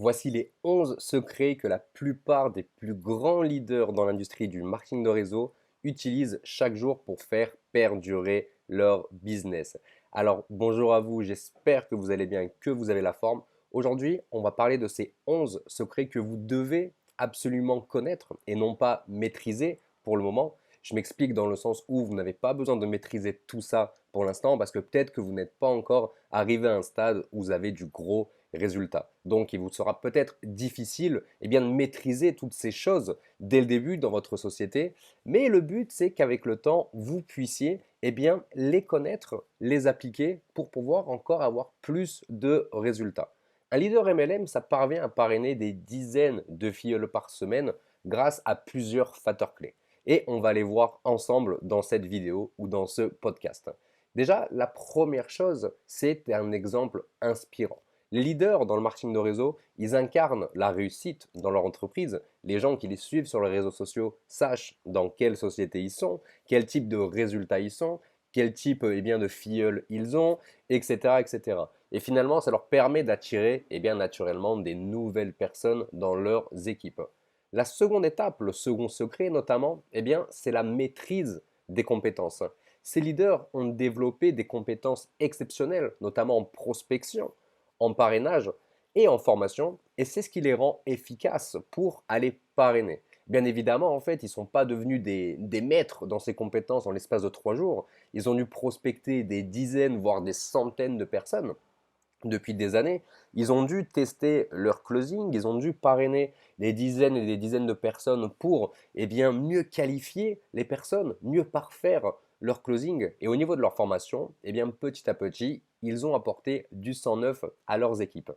Voici les 11 secrets que la plupart des plus grands leaders dans l'industrie du marketing de réseau utilisent chaque jour pour faire perdurer leur business. Alors bonjour à vous, j'espère que vous allez bien, que vous avez la forme. Aujourd'hui, on va parler de ces 11 secrets que vous devez absolument connaître et non pas maîtriser pour le moment. Je m'explique dans le sens où vous n'avez pas besoin de maîtriser tout ça pour l'instant parce que peut-être que vous n'êtes pas encore arrivé à un stade où vous avez du gros résultat. Donc, il vous sera peut-être difficile de maîtriser toutes ces choses dès le début dans votre société, mais le but, c'est qu'avec le temps, vous puissiez les connaître, les appliquer pour pouvoir encore avoir plus de résultats. Un leader MLM, ça parvient à parrainer des dizaines de filles par semaine grâce à plusieurs facteurs clés. Et on va les voir ensemble dans cette vidéo ou dans ce podcast. Déjà, la première chose, c'est un exemple inspirant. Les leaders dans le marketing de réseau, ils incarnent la réussite dans leur entreprise. Les gens qui les suivent sur les réseaux sociaux sachent dans quelle société ils sont, quel type de résultats ils sont, quel type de filleuls ils ont, etc., etc. Et finalement, ça leur permet d'attirer naturellement des nouvelles personnes dans leurs équipes. La seconde étape, le second secret notamment, c'est la maîtrise des compétences. Ces leaders ont développé des compétences exceptionnelles, notamment en prospection, en parrainage et en formation, et c'est ce qui les rend efficaces pour aller parrainer. Bien évidemment, en fait, ils ne sont pas devenus des maîtres dans ces compétences en l'espace de 3 jours. Ils ont dû prospecter des dizaines, voire des centaines de personnes depuis des années. Ils ont dû tester leur closing, ils ont dû parrainer des dizaines et des dizaines de personnes pour mieux qualifier les personnes, mieux parfaire leur closing. Et au niveau de leur formation, petit à petit, ils ont apporté du sang neuf à leurs équipes.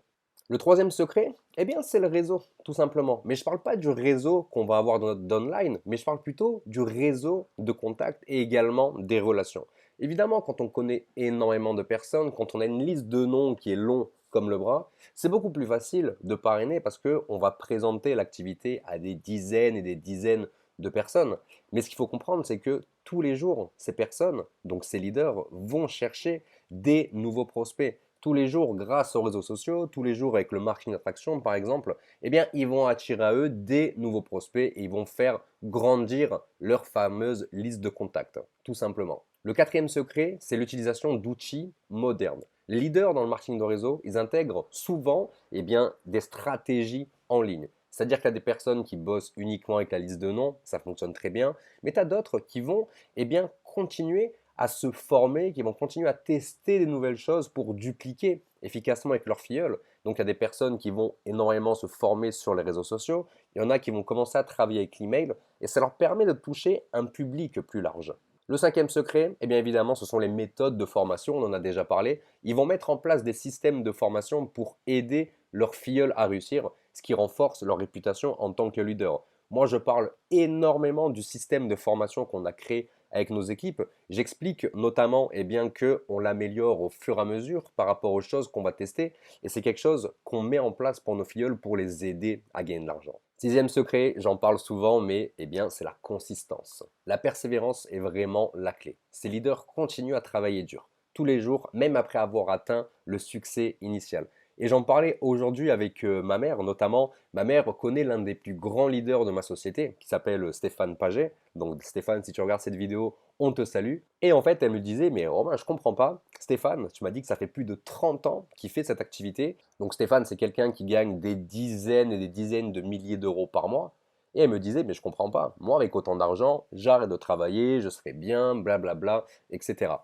Le troisième secret, c'est le réseau, tout simplement. Mais je ne parle pas du réseau qu'on va avoir dans notre downline, mais je parle plutôt du réseau de contacts et également des relations. Évidemment, quand on connaît énormément de personnes, quand on a une liste de noms qui est long comme le bras, c'est beaucoup plus facile de parrainer parce qu'on va présenter l'activité à des dizaines et des dizaines de personnes. Mais ce qu'il faut comprendre, c'est que tous les jours, ces personnes, donc ces leaders, vont chercher des nouveaux prospects. Tous les jours, grâce aux réseaux sociaux, tous les jours avec le marketing d'attraction par exemple, ils vont attirer à eux des nouveaux prospects et ils vont faire grandir leur fameuse liste de contacts, tout simplement. Le quatrième secret, c'est l'utilisation d'outils modernes. Les leaders dans le marketing de réseau, ils intègrent souvent des stratégies en ligne. C'est-à-dire qu'il y a des personnes qui bossent uniquement avec la liste de noms, ça fonctionne très bien, mais tu as d'autres qui vont continuer à se former, qui vont continuer à tester des nouvelles choses pour dupliquer efficacement avec leur filleul. Donc il y a des personnes qui vont énormément se former sur les réseaux sociaux, il y en a qui vont commencer à travailler avec l'email et ça leur permet de toucher un public plus large. Le cinquième secret, évidemment, ce sont les méthodes de formation, on en a déjà parlé. Ils vont mettre en place des systèmes de formation pour aider leurs filleuls à réussir, ce qui renforce leur réputation en tant que leader. Moi, je parle énormément du système de formation qu'on a créé avec nos équipes. J'explique notamment qu'on l'améliore au fur et à mesure par rapport aux choses qu'on va tester et c'est quelque chose qu'on met en place pour nos filleuls pour les aider à gagner de l'argent. Sixième secret, j'en parle souvent, mais c'est la consistance. La persévérance est vraiment la clé. Ces leaders continuent à travailler dur, tous les jours, même après avoir atteint le succès initial. Et j'en parlais aujourd'hui avec ma mère, notamment. Ma mère connaît l'un des plus grands leaders de ma société, qui s'appelle Stéphane Paget. Donc Stéphane, si tu regardes cette vidéo, on te salue. Et en fait, elle me disait, mais Romain, je comprends pas. Stéphane, tu m'as dit que ça fait plus de 30 ans qu'il fait cette activité. Donc Stéphane, c'est quelqu'un qui gagne des dizaines et des dizaines de milliers d'euros par mois. Et elle me disait, mais je comprends pas. Moi, avec autant d'argent, j'arrête de travailler, je serai bien, blablabla, etc.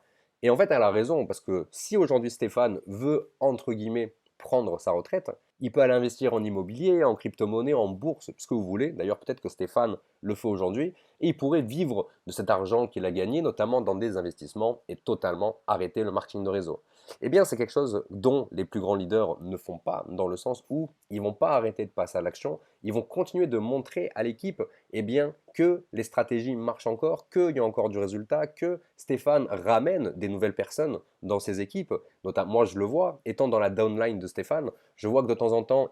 Et en fait, elle a raison, parce que si aujourd'hui Stéphane veut, entre guillemets, prendre sa retraite, il peut aller investir en immobilier, en crypto-monnaie, en bourse, ce que vous voulez. D'ailleurs, peut-être que Stéphane le fait aujourd'hui. Et il pourrait vivre de cet argent qu'il a gagné, notamment dans des investissements, et totalement arrêter le marketing de réseau. C'est quelque chose dont les plus grands leaders ne font pas, dans le sens où ils ne vont pas arrêter de passer à l'action, ils vont continuer de montrer à l'équipe que les stratégies marchent encore, qu'il y a encore du résultat, que Stéphane ramène des nouvelles personnes dans ses équipes. Notamment, moi, je le vois, étant dans la downline de Stéphane, je vois que de temps en temps,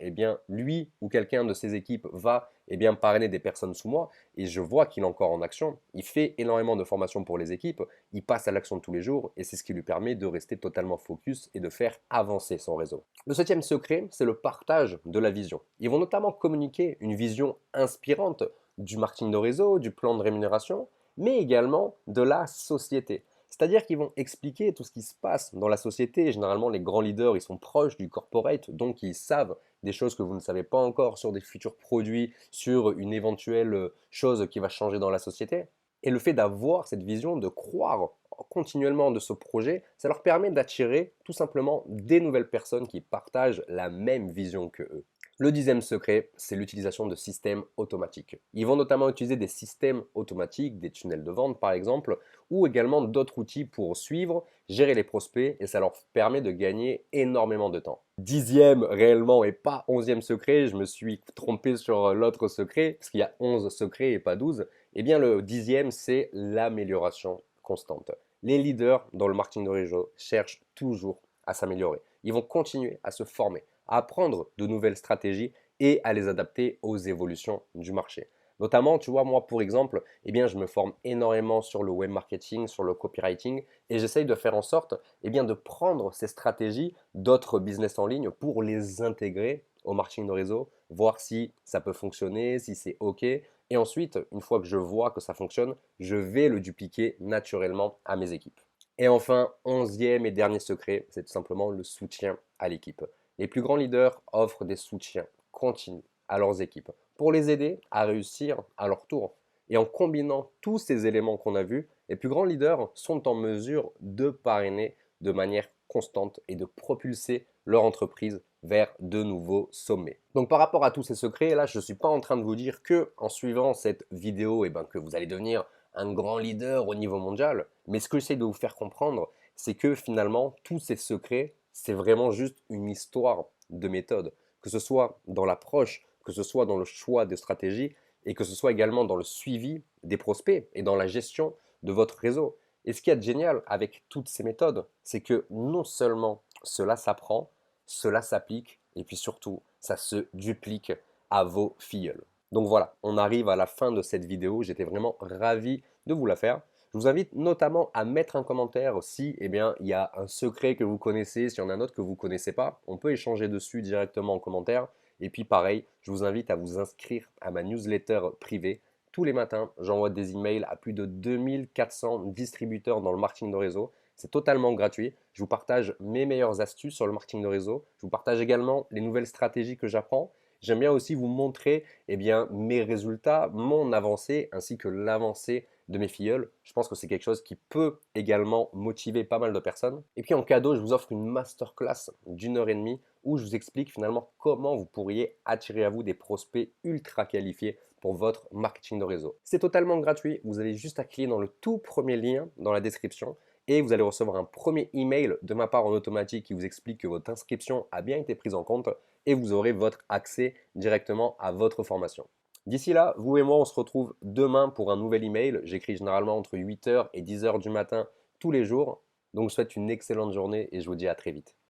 lui ou quelqu'un de ses équipes va eh bien, parrainer des personnes sous moi et je vois qu'il est encore en action. Il fait énormément de formations pour les équipes, il passe à l'action tous les jours et c'est ce qui lui permet de rester totalement focus et de faire avancer son réseau. Le septième secret, c'est le partage de la vision. Ils vont notamment communiquer une vision inspirante du marketing de réseau, du plan de rémunération, mais également de la société. C'est-à-dire qu'ils vont expliquer tout ce qui se passe dans la société. Généralement, les grands leaders, ils sont proches du corporate, donc ils savent des choses que vous ne savez pas encore sur des futurs produits, sur une éventuelle chose qui va changer dans la société. Et le fait d'avoir cette vision, de croire continuellement de ce projet, ça leur permet d'attirer tout simplement des nouvelles personnes qui partagent la même vision que eux. Le dixième secret, c'est l'utilisation de systèmes automatiques. Ils vont notamment utiliser des systèmes automatiques, des tunnels de vente par exemple, ou également d'autres outils pour suivre, gérer les prospects et ça leur permet de gagner énormément de temps. Dixième réellement et pas onzième secret, je me suis trompé sur l'autre secret, parce qu'il y a 11 secrets et pas 12. Eh bien le dixième, c'est l'amélioration constante. Les leaders dans le marketing de réseau cherchent toujours à s'améliorer. Ils vont continuer à se former, à apprendre de nouvelles stratégies et à les adapter aux évolutions du marché. Notamment, tu vois, moi, pour exemple, eh bien, je me forme énormément sur le web marketing, sur le copywriting, et j'essaye de faire en sorte, eh bien, de prendre ces stratégies d'autres business en ligne pour les intégrer au marketing de réseau, voir si ça peut fonctionner, si c'est OK. Et ensuite, une fois que je vois que ça fonctionne, je vais le dupliquer naturellement à mes équipes. Et enfin, onzième et dernier secret, c'est tout simplement le soutien à l'équipe. Les plus grands leaders offrent des soutiens continus à leurs équipes pour les aider à réussir à leur tour. Et en combinant tous ces éléments qu'on a vus, les plus grands leaders sont en mesure de parrainer de manière constante et de propulser leur entreprise vers de nouveaux sommets. Donc par rapport à tous ces secrets, là, je ne suis pas en train de vous dire que en suivant cette vidéo, eh ben, que vous allez devenir un grand leader au niveau mondial. Mais ce que j'essaie de vous faire comprendre, c'est que finalement, tous ces secrets, c'est vraiment juste une histoire de méthode. Que ce soit dans l'approche, que ce soit dans le choix de stratégie et que ce soit également dans le suivi des prospects et dans la gestion de votre réseau. Et ce qui est génial avec toutes ces méthodes, c'est que non seulement cela s'apprend, cela s'applique et puis surtout, ça se duplique à vos filleuls. Donc voilà, on arrive à la fin de cette vidéo. J'étais vraiment ravi de vous la faire. Je vous invite notamment à mettre un commentaire si eh bien, il y a un secret que vous connaissez, s'il y en a un autre que vous ne connaissez pas. On peut échanger dessus directement en commentaire. Et puis pareil, je vous invite à vous inscrire à ma newsletter privée. Tous les matins, j'envoie des emails à plus de 2400 distributeurs dans le marketing de réseau. C'est totalement gratuit. Je vous partage mes meilleures astuces sur le marketing de réseau. Je vous partage également les nouvelles stratégies que j'apprends. J'aime bien aussi vous montrer eh bien, mes résultats, mon avancée ainsi que l'avancée de mes filleuls. Je pense que c'est quelque chose qui peut également motiver pas mal de personnes. Et puis en cadeau, je vous offre une masterclass d'1 heure et demie où je vous explique finalement comment vous pourriez attirer à vous des prospects ultra qualifiés pour votre marketing de réseau. C'est totalement gratuit. Vous avez juste à cliquer dans le tout premier lien dans la description et vous allez recevoir un premier email de ma part en automatique qui vous explique que votre inscription a bien été prise en compte et vous aurez votre accès directement à votre formation. D'ici là, vous et moi, on se retrouve demain pour un nouvel email. J'écris généralement entre 8h et 10h du matin tous les jours. Donc je vous souhaite une excellente journée et je vous dis à très vite.